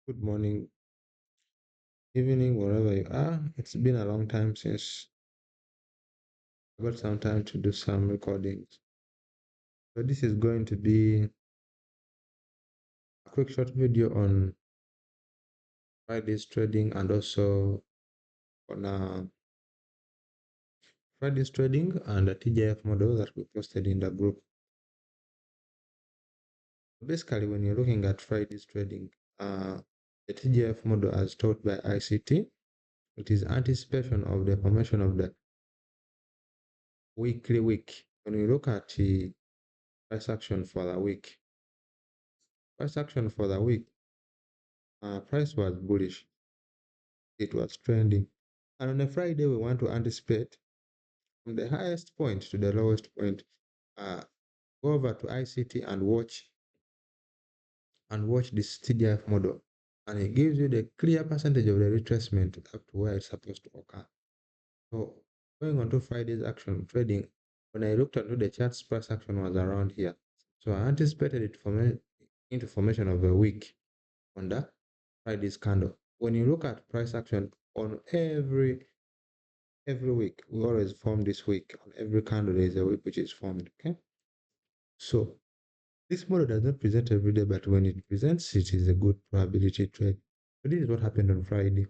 Good morning, evening, wherever you are. It's been a long time since I got some time to do some recordings. So this is going to be a quick short video on Friday's trading and also on Friday's trading and the TGIF model that we posted in the group. Basically, when you're looking at Friday's trading, the TGIF model as taught by ICT, it is anticipation of the formation of the weekly wick. When you look at the price action for the week, price was bullish. It was trending. And on a Friday, we want to anticipate from the highest point to the lowest point. Go over to ICT and watch this TGIF model. And it gives you the clear percentage of the retracement up to where it's supposed to occur. So going on to Friday's action trading, when I looked into the chart's price action was around here. So I anticipated it into formation of a wick on the Friday's candle. When you look at price action on every week, we always form this wick. On every candle, there is a wick which is formed. Okay. So this model does not present every day, but when it presents, it is a good probability trade. So this is what happened on Friday.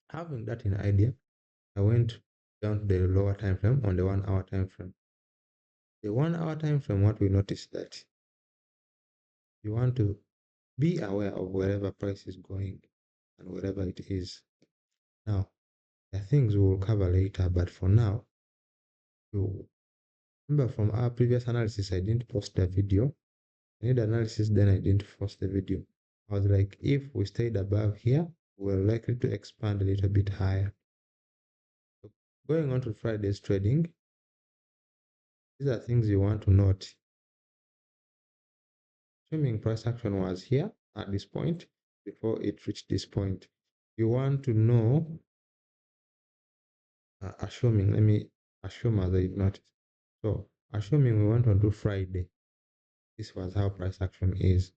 Having that in idea, I went down to the lower time frame on the 1 hour time frame. The 1 hour time frame, what we noticed that you want to be aware of wherever price is going and wherever it is. Now, the things we will cover later, but for now, you remember from our previous analysis, I didn't post the video. I did analysis, then I didn't post the video. I was like, if we stayed above here, we're likely to expand a little bit higher. So going on to Friday's trading, these are things you want to note. Assuming price action was here at this point, before it reached this point, you want to know, assuming, let me assume as I noticed. So assuming we went on to Friday, this was how price action is.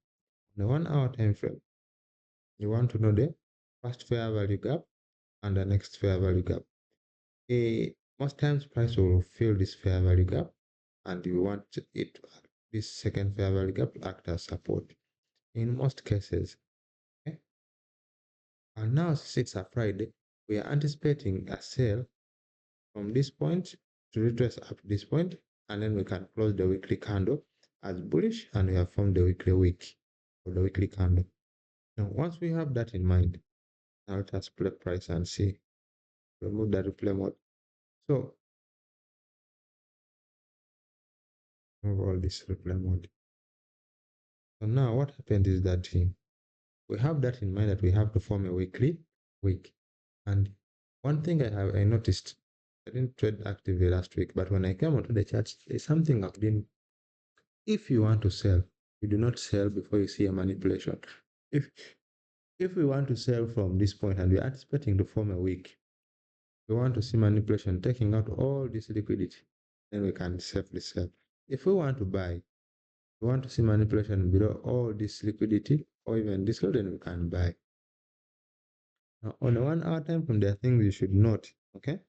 On the 1 hour time frame, you want to know the first fair value gap and the next fair value gap. Most times price will fill this fair value gap, and you want it this second fair value gap to act as support in most cases. Okay? And now since it's a Friday, we are anticipating a sell from this point to retrace up to this point, and then we can close the weekly candle as bullish, and we have formed the weekly wick or the weekly candle. Now, once we have that in mind, now let us play price and see. Remove the replay mode. So remove all this replay mode. So now what happened is that we have that in mind that we have to form a weekly wick. And one thing I noticed, I didn't trade actively last week, but when I came onto the chart, there's something I've been. If you want to sell, you do not sell before you see a manipulation. If if we want to sell from this point and we're anticipating to form a wick, we want to see manipulation taking out all this liquidity, then we can safely sell. If we want to buy, we want to see manipulation below all this liquidity or even this low, then we can buy. Now, on a 1 hour time frame, there are things you should note. Okay.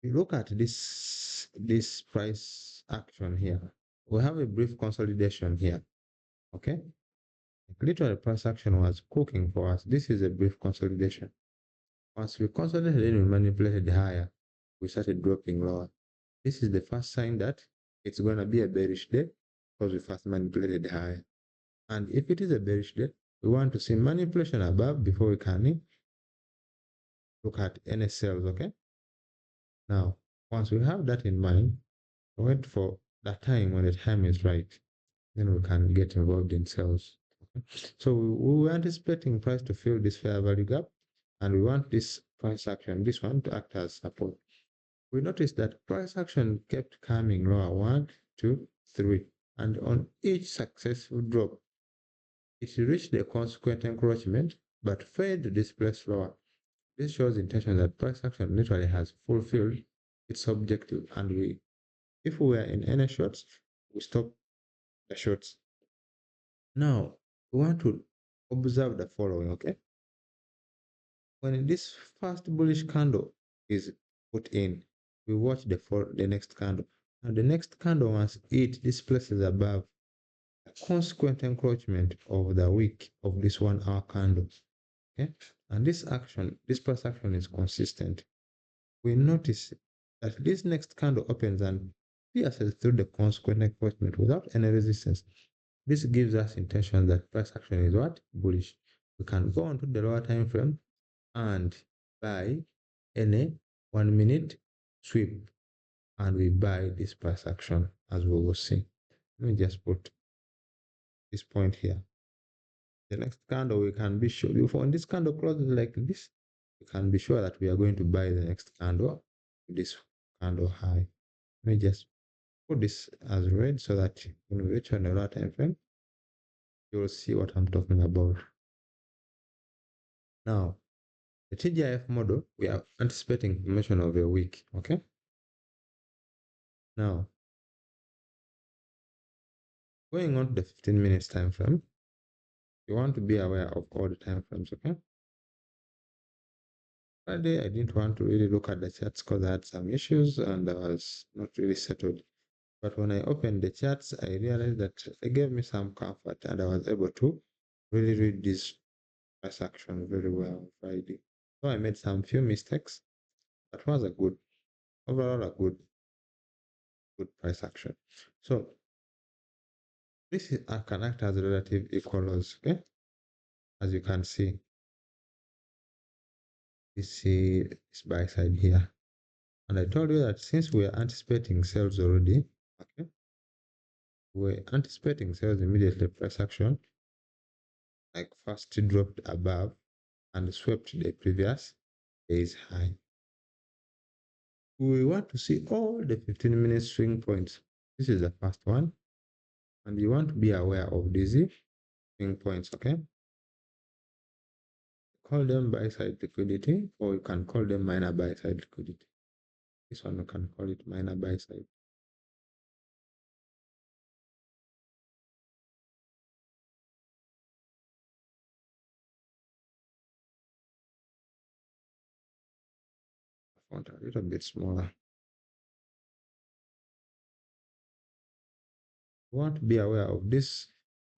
You look at this price action here. We have a brief consolidation here. Okay. Literally, price action was cooking for us. This is a brief consolidation. Once we consolidated, then we manipulated higher. We started dropping lower. This is the first sign that it's going to be a bearish day because we first manipulated higher. And if it is a bearish day, we want to see manipulation above before we can look at any sales. Okay. Now, once we have that in mind, wait for that time when the time is right, then we can get involved in sales. Okay? So we were anticipating price to fill this fair value gap, and we want this price action, this one, to act as support. We noticed that price action kept coming lower, 1, 2, 3, and on each successful drop, it reached the consequent encroachment but failed to displace lower. This shows intention that price action literally has fulfilled its objective, and if we were in any shorts, we stop the shorts. Now, we want to observe the following, okay? When this first bullish candle is put in, we watch the next candle. Now, the next candle, once it displaces above the consequent encroachment of the wick of this 1 hour candle, okay? And this price action is consistent. We notice that this next candle opens and pierces through the consequent encroachment without any resistance. This gives us intention that price action is what? Bullish. We can go on to the lower time frame and buy any 1 minute sweep, and we buy this price action as we will see. Let me just put this point here. The next candle, we can be sure, when this candle closes like this, we can be sure that we are going to buy the next candle, this candle high. Let me just put this as red so that when we reach on the lower time frame, you will see what I'm talking about. Now, the TGIF model, we are anticipating formation of a wick, okay? Now, going on to the 15 minutes time frame, you want to be aware of all the time frames, okay? Friday, I didn't want to really look at the charts because I had some issues and I was not really settled. But when I opened the charts, I realized that they gave me some comfort and I was able to really read this price action very well on Friday. So I made some few mistakes, but was overall a good price action. So this can act as relative equals, okay? As you can see, you see this buy side here. And I told you that since we are anticipating sales already, okay, we're anticipating sales immediately, price action, like first dropped above and swept the previous day's high. We want to see all the 15-minute swing points. This is the first one. And you want to be aware of these swing points, okay? Call them buy side liquidity, or you can call them minor buy side liquidity. This one you can call it minor buy side. Font a little bit smaller. You want to be aware of this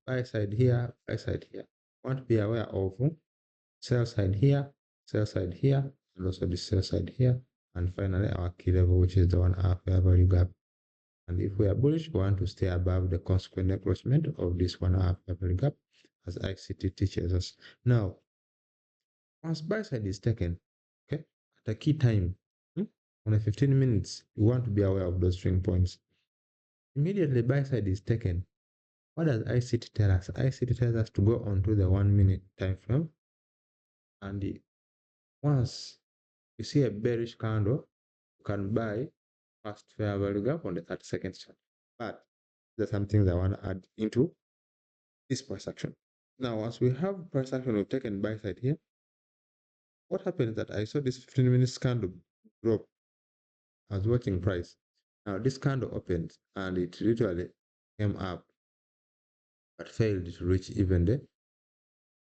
buy side here, buy side here. You want to be aware of sell side here, and also the sell side here. And finally, our key level, which is the 1 hour fair value gap. And if we are bullish, we want to stay above the consequent encroachment of this 1 hour fair value gap, as ICT teaches us. Now, once buy side is taken, okay, at a key time, on a 15 minutes, you want to be aware of those string points. Immediately buy side is taken. What does ICT tell us? ICT tells us to go on to the 1 minute time frame, and once you see a bearish candle, you can buy first fair value gap on the 30-second chart. But there's some things I want to add into this price action. Now, once we have price action, we've taken buy side here. What happened is that I saw this 15 minutes candle drop. I was watching price. Now this candle opened and it literally came up but failed to reach even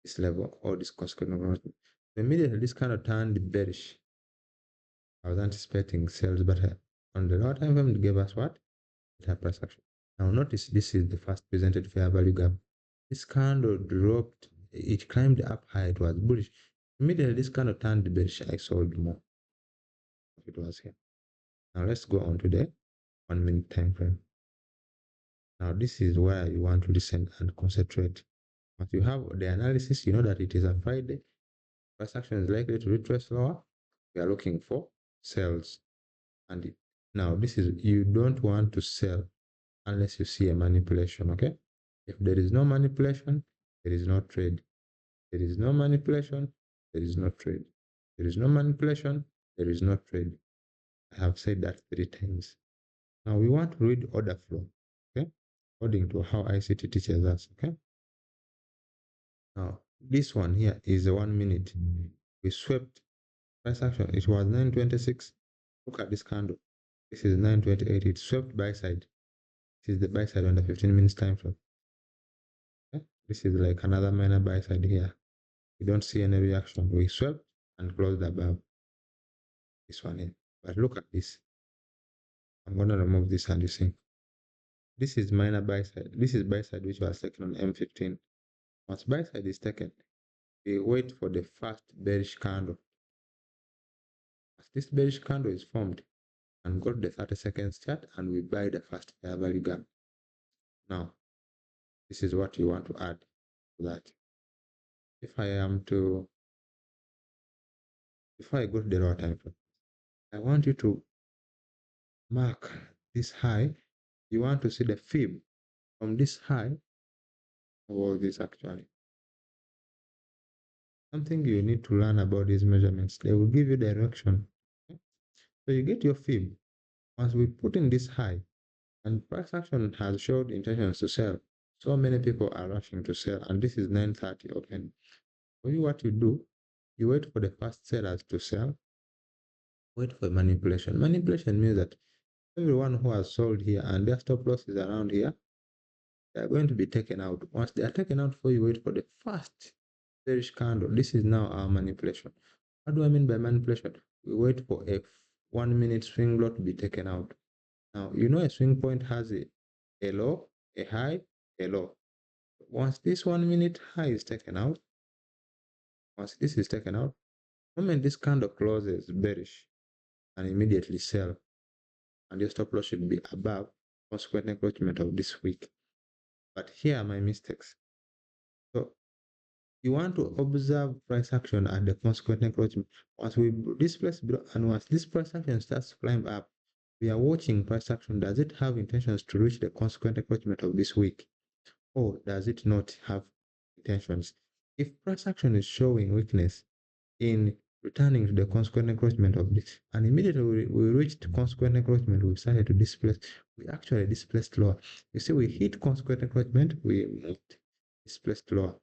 this level or this consequent. Immediately this candle turned bearish. I was anticipating sales, but on the lower time frame it gave us what? It had price action. Now notice this is the first presented fair value gap. This candle dropped, it climbed up high, it was bullish. Immediately this candle turned bearish, I sold more. It was here. Now let's go on to the 1 minute time frame. Now this is where you want to listen and concentrate. Once you have the analysis, you know that it is a Friday. Price action is likely to retrace lower. We are looking for sales. And now this is, you don't want to sell unless you see a manipulation, okay? If there is no manipulation, there is no trade. There is no manipulation, there is no trade. There is no manipulation, there is no trade. I have said that 3 times. Now we want to read order flow, okay? According to how ICT teaches us, okay? Now, this one here is the 1 minute. We swept price action. It was 926. Look at this candle. This is 928. It swept buy side. This is the buy side on the 15 minutes time frame. Okay? This is like another minor buy side here. We don't see any reaction. We swept and closed above this one in. But look at this. I'm going to remove this and you see. This is minor buy side. This is buy side which was taken on M15. Once buy side is taken, we wait for the first bearish candle. As this bearish candle is formed, and go to the 30 seconds chart and we buy the first fair value gap. Now, this is what you want to add to that. If I am to, before I go to the lower time frame, I want you to mark this high. You want to see the fib from this high or this actually. Something you need to learn about these measurements. They will give you direction. Okay? So you get your fib. Once we put in this high, and price action has showed intentions to sell. So many people are rushing to sell, and this is 9:30 open. For you, what you do, you wait for the first sellers to sell. Wait for manipulation. Manipulation means that everyone who has sold here and their stop loss is around here, they are going to be taken out. Once they are taken out for you, wait for the first bearish candle. This is now our manipulation. What do I mean by manipulation? We wait for a 1 minute swing low to be taken out. Now, you know a swing point has a low, a high, a low. Once this 1 minute high is taken out, once this is taken out, the moment this candle closes bearish and immediately sell, and your stop loss should be above consequent encroachment of this week. But here are my mistakes. So you want to observe price action at the consequent encroachment. Once we displace below, and once this price action starts to climb up, we are watching price action. Does it have intentions to reach the consequent encroachment of this week? Or does it not have intentions? If price action is showing weakness in returning to the consequent encroachment of this, and immediately we reached consequent encroachment, we started to displace, we actually displaced lower. You see, we hit consequent encroachment, we moved, displaced lower.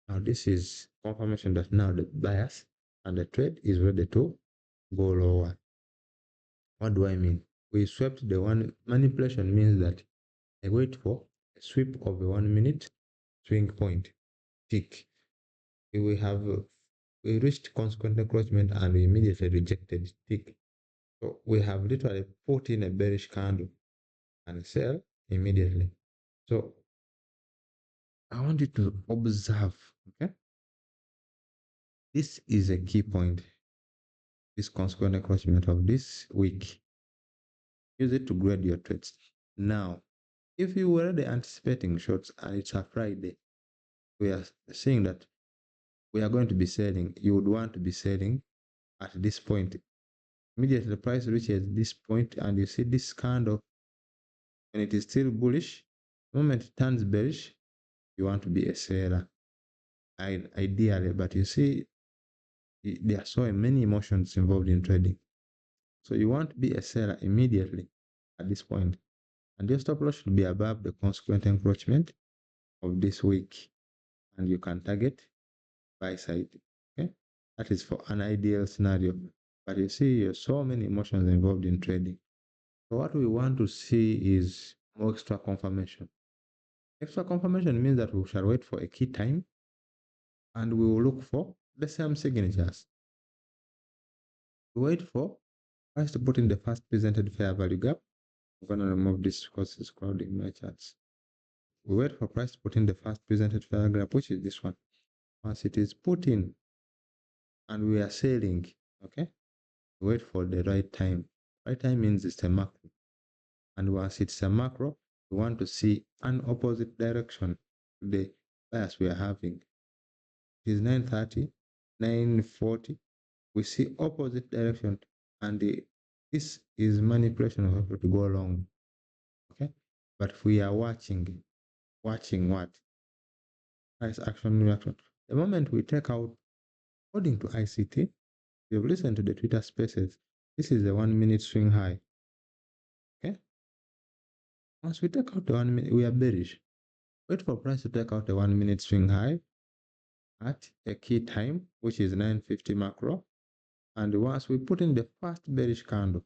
Now this is confirmation that now the bias and the trade is ready to go lower. What do I mean? We swept the one. Manipulation means that I wait for a sweep of a 1 minute swing point tick. We reached consequent encroachment and we immediately rejected tick. So we have literally put in a bearish candle and sell immediately. So I want you to observe, okay? This is a key point. This consequent encroachment of this week. Use it to grade your trades. Now, if you were already anticipating shorts and it's a Friday, we are saying that we are going to be selling. You would want to be selling at this point. Immediately the price reaches this point and you see this candle, when it is still bullish, the moment it turns bearish, you want to be a seller. Ideally, but you see, there are so many emotions involved in trading. So you want to be a seller immediately at this point. And your stop loss should be above the consequent encroachment of this week. And you can target buy side. Okay? That is for an ideal scenario. But you see, there are so many emotions involved in trading. So what we want to see is more extra confirmation. Extra confirmation means that we shall wait for a key time and we will look for the same signatures. We wait for price to put in the first presented fair value gap. I'm going to remove this because it's crowding my charts. We wait for price to put in the first presented fair value gap, which is this one. Once it is put in and we are selling, okay, we wait for the right time. Right time means it's a macro. And once it's a macro, we want to see an opposite direction to the bias we are having. It is 9:30, 9:40. We see opposite direction, and this is manipulation of people to go along. Okay, but we are watching what? Price action, reaction. The moment we take out, according to ICT, you've listened to the Twitter spaces. This is the 1 minute swing high. Okay. Once we take out the 1 minute, we are bearish. Wait for price to take out the 1 minute swing high at a key time, which is 9:50 macro. And once we put in the first bearish candle,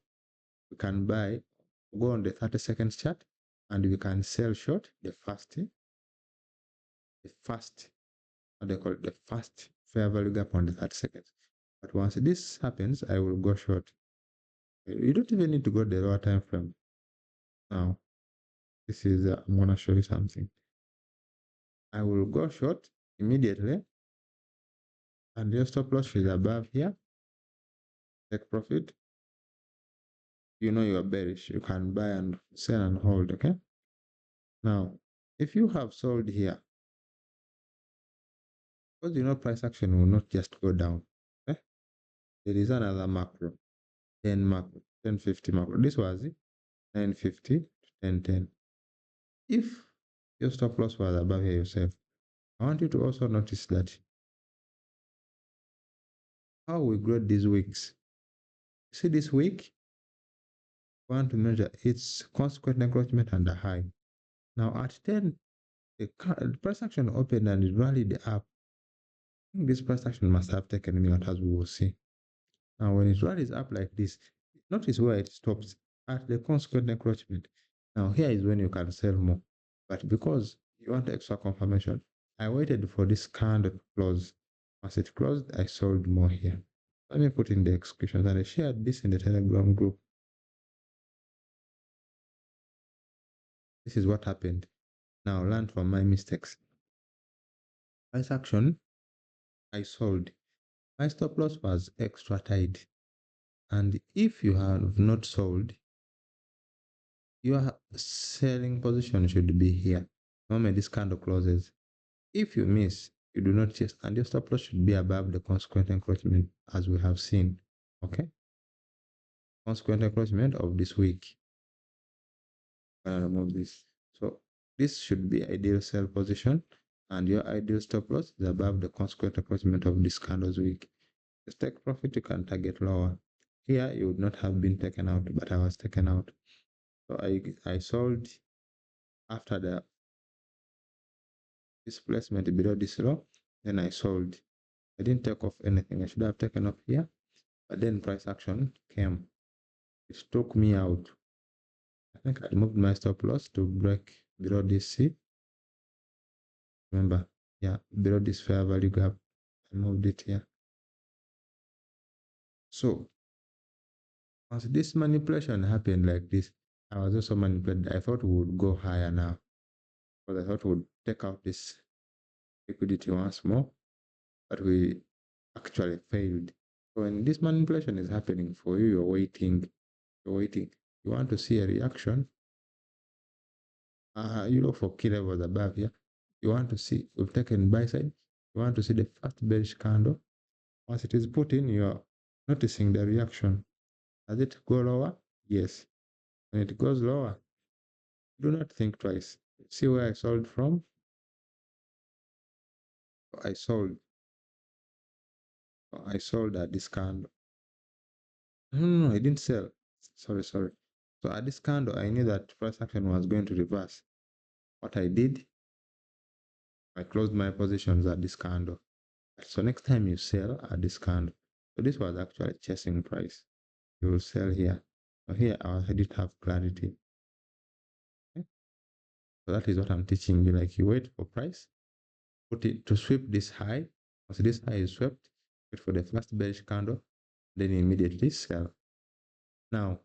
we can buy, go on the 30 seconds chart and we can sell short the first, what they call it, the first fair value gap on the 30 seconds. But once this happens, I will go short. You don't even need to go the lower time frame. Now, this is, I'm going to show you something. I will go short immediately, and your stop loss is above here. Take profit. You know you are bearish. You can buy and sell and hold, okay? Now, if you have sold here, because you know price action will not just go down, okay? There is another macro, 10 macro, 1050 macro. This was it, 950 to 1010. If your stop loss was above here yourself, I want you to also notice that how we grow these weeks. See this week, we want to measure its consequent encroachment and the high. Now at 10, the price action opened and it rallied up. I think this price action must have taken me out, as we will see. Now when it rallies up like this, notice where it stops at the consequent encroachment. Now here is when you can sell more. But because you want extra confirmation, I waited for this candle to close. Once it closed, I sold more here. Let me put in the executions, and I shared this in the Telegram group. This is what happened. Now learn from my mistakes. Price action, I sold. My stop loss was extra tight. And if you have not sold, your selling position should be here. The moment this candle closes. If you miss, you do not chase, and your stop loss should be above the consequent encroachment, as we have seen. Okay? Consequent encroachment of this week. I'm gonna remove this. So this should be ideal sell position, and your ideal stop loss is above the consequent encroachment of this candle's week. To take profit, you can target lower. Here you would not have been taken out, but I was taken out. So I sold after the displacement below this low, then I sold. I didn't take off anything. I should have taken off here, but then price action came. It took me out. I think I moved my stop loss to break below this C. Remember, yeah, below this fair value gap. I moved it here. So once this manipulation happened like this, I was also manipulated. I thought we would go higher now, because I thought we would take out this liquidity once more, but we actually failed. So when this manipulation is happening for you, you're waiting. You want to see a reaction. You look for key levels above here. You want to see, we've taken buy side. You want to see the first bearish candle. Once it is put in, you're noticing the reaction. Does it go lower? Yes. When it goes lower, do not think twice. See where I sold from? I sold. I sold at this candle. No, I didn't sell. Sorry. So at this candle, I knew that price action was going to reverse. What I did, I closed my positions at this candle. So next time you sell at this candle, so this was actually chasing price. You will sell here. So here I didn't have clarity. Okay? So that is what I'm teaching you. Like you wait for price, put it to sweep this high. Once this high is swept, wait for the first bearish candle, then immediately sell. Now,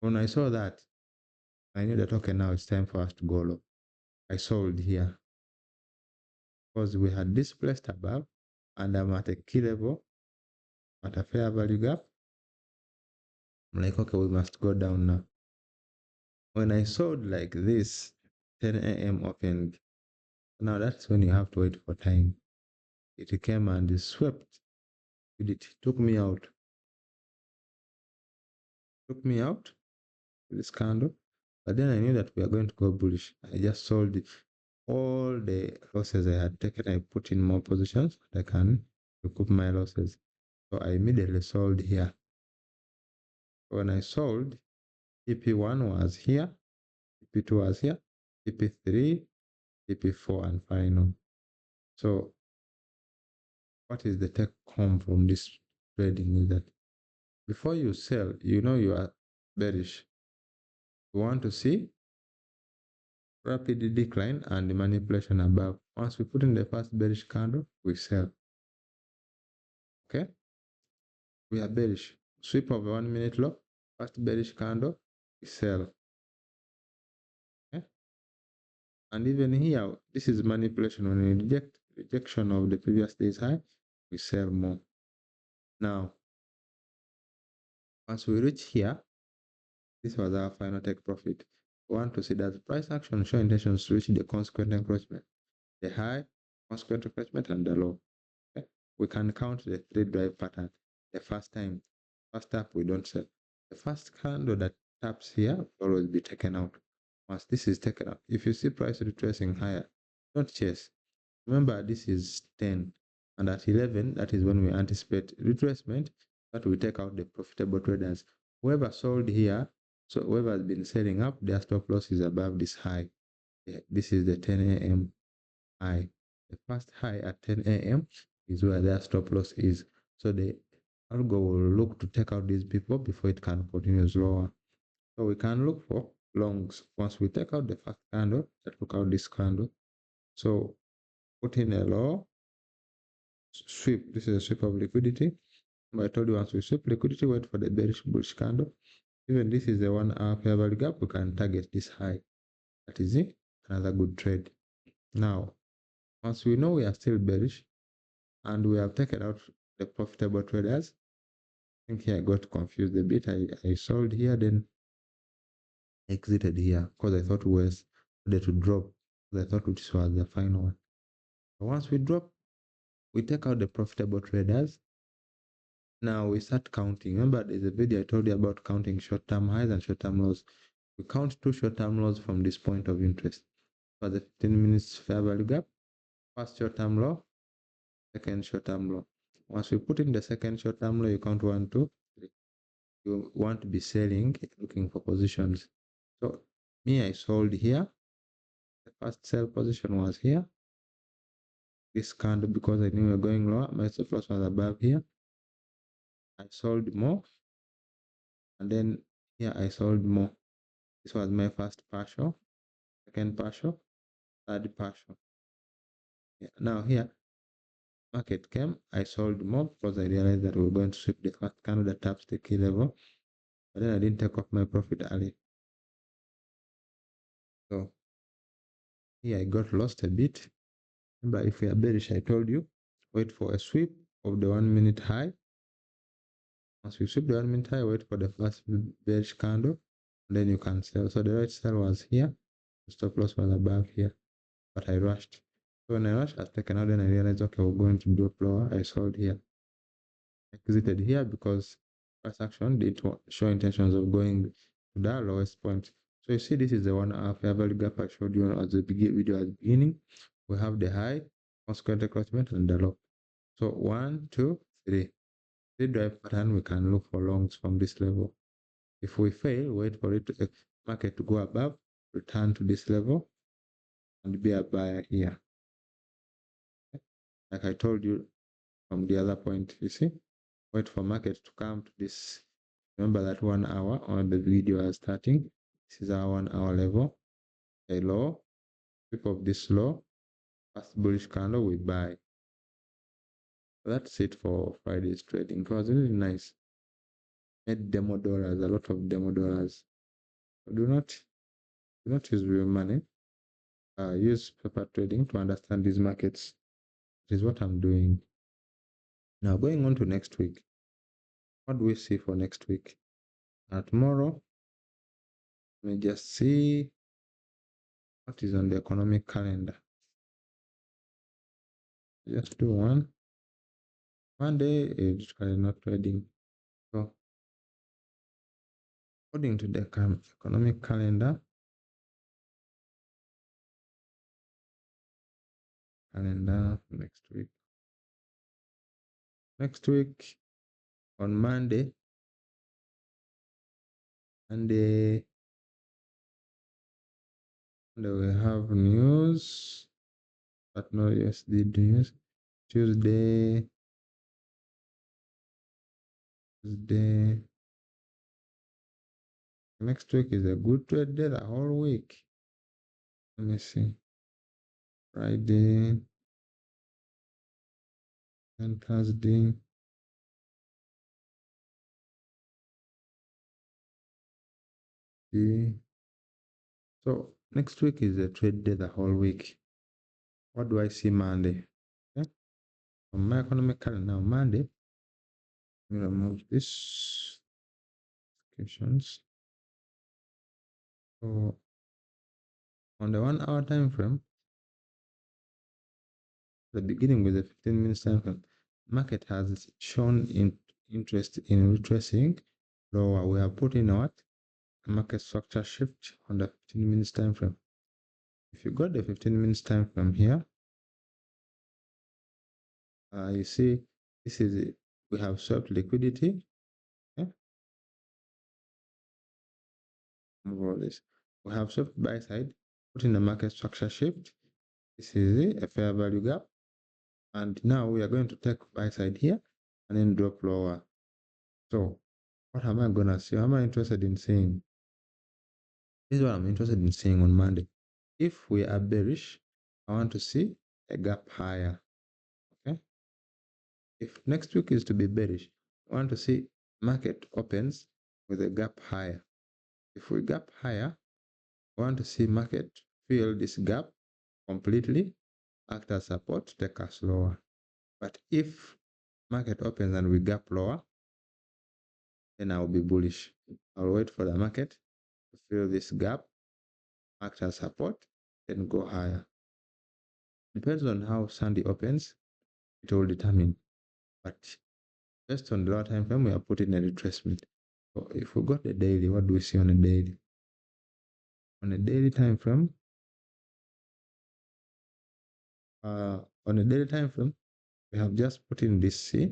when I saw that, I knew that okay, now it's time for us to go low. I sold here because we had displaced above, and I'm at a key level, at a fair value gap. I'm like, okay, we must go down now. When I sold like this, 10 a.m. opened. Now that's when you have to wait for time. It came and it swept. It took me out. Took me out with this candle. But then I knew that we are going to go bullish. I just sold it. All the losses I had taken, I put in more positions that I can recoup my losses. So I immediately sold here. When I sold, TP1 was here, TP2 was here, TP3, TP4, and final. So what is the take home from this trading is that before you sell, you know you are bearish. You want to see rapid decline and the manipulation above. Once we put in the first bearish candle, we sell. Okay, we are bearish. Sweep of a 1 minute low, first bearish candle, we sell. Okay, and even here, this is manipulation. When we rejection of the previous day's high, we sell more. Now, once we reach here, this was our final take profit. We want to see that price action show intentions to reach the consequent encroachment, the high, consequent encroachment, and the low. Okay? We can count the 3 drive pattern. The first time, first tap, we don't sell. The first candle that taps here will always be taken out. Once this is taken out, if you see price retracing higher, don't chase. Remember, this is 10, and at 11, that is when we anticipate retracement, that we take out the profitable traders. Whoever sold here, so whoever has been selling up, their stop loss is above this high. Yeah, this is the 10 a.m. high. The first high at 10 a.m. is where their stop loss is. So the algo will look to take out these people before it can continue lower. So we can look for longs. Once we take out the first candle, let's look out this candle. So put in a low, sweep. This is a sweep of liquidity. But I told you once we sweep liquidity, wait for the bearish bullish candle. Even this is a 1 hour fair value gap, we can target this high. That is it. Another good trade. Now, once we know we are still bearish and we have taken out the profitable traders, I think here I got confused a bit. I sold here, then exited here because I thought we were ready to drop. I thought this was the final one. But once we drop, we take out the profitable traders. Now we start counting. Remember, there's a video I told you about counting short-term highs and short-term lows. We count 2 short-term lows from this point of interest. For the 15 minutes fair value gap, first short-term low, second short-term low. Once we put in the second short-term low, you count 1, 2, 3. You want to be selling, looking for positions. So me, I sold here. The first sell position was here. This candle, because I knew we were going lower, my stop loss was above here. I sold more, and then here I sold more. This was my first partial, second partial, third partial. Yeah. Now here, market came, I sold more because I realized that we were going to sweep the first candle that taps the key level, but then I didn't take off my profit early. So here I got lost a bit. Remember, if we are bearish, I told you, wait for a sweep of the 1 minute high. Once you sweep the 1 minute high, wait for the first bearish candle, and then you can sell. So the right sell was here, the stop loss was above here, but I rushed. So when I rushed, I was taken out, then I realized, okay, we're going to drop lower. I sold here, exited here because price action did show intentions of going to the lowest point. So you see, this is the 1 hour fair value gap I showed you at the video at the beginning. We have the high, consequent encroachment, and the low. So 1, 2, 3. 3 drive pattern, we can look for longs from this level. If we fail, wait for it to market to go above, return to this level, and be a buyer here. Like I told you from the other point, you see, wait for market to come to this. Remember that 1 hour on the video is starting. This is our 1 hour level. A low, sweep of this low, first bullish candle, we buy. That's it for Friday's trading. It was really nice. Made demo dollars, a lot of demo dollars. Do not use real money. Use paper trading to understand these markets. It is what I'm doing. Now going on to next week. What do we see for next week? Tomorrow, let me just see what is on the economic calendar. Just do one. Monday is not trading. So according to the economic calendar next week. Next week on Monday, we have news, but no USD news. Tuesday. Next week is a good trade day the whole week. Let me see. Friday and Thursday. Okay. So next week is a trade day the whole week. What do I see Monday? Okay. On my economic calendar now, Monday, I'm gonna remove this questions. So on the 1 hour time frame, the beginning with the 15 minutes time frame, market has shown interest in retracing lower. We have put in what? Market structure shift on the 15 minutes time frame. If you got the 15 minutes time frame here, you see this is it. We have swapped liquidity. Okay? Move all this. We have swapped buy side, put in the market structure shift. This is it, a fair value gap. And now we are going to take buy side here and then drop lower. So what am I gonna see? What am I interested in seeing? This is what I'm interested in seeing on Monday. If we are bearish, I want to see a gap higher. Okay. If next week is to be bearish, I want to see market opens with a gap higher. If we gap higher, I want to see market fill this gap completely, act as support, take us lower. But if market opens and we gap lower, then I'll be bullish. I'll wait for the market to fill this gap, act as support, then go higher. Depends on how Sunday opens, it will determine. But based on the lower time frame, we are putting a retracement. So if we got the daily, what do we see on a daily? On a daily time frame, on a daily time frame, we have just put in this C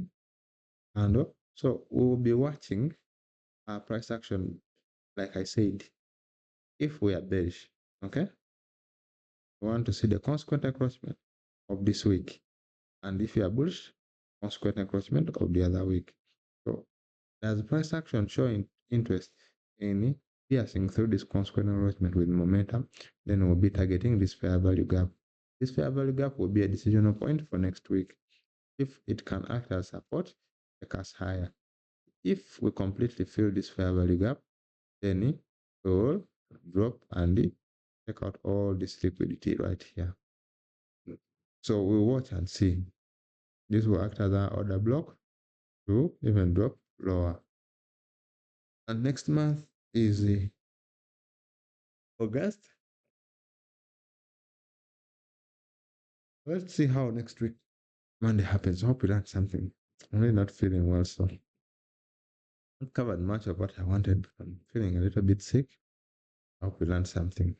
handle. So we will be watching our price action, like I said, if we are bearish, okay? We want to see the consequent encroachment of this week. And if you are bullish, consequent encroachment of the other week. So as price action showing interest in piercing through this consequent encroachment with momentum, then we'll be targeting this fair value gap. This fair value gap will be a decisional point for next week. If it can act as support, take us higher. If we completely fill this fair value gap, then we will drop and take out all this liquidity right here. So we'll watch and see. This will act as an order block to even drop lower. And next month is August. Let's see how next week Monday happens. Hope you learned something. I'm really not feeling well, so not covered much of what I wanted. I'm feeling a little bit sick. I hope you learned something.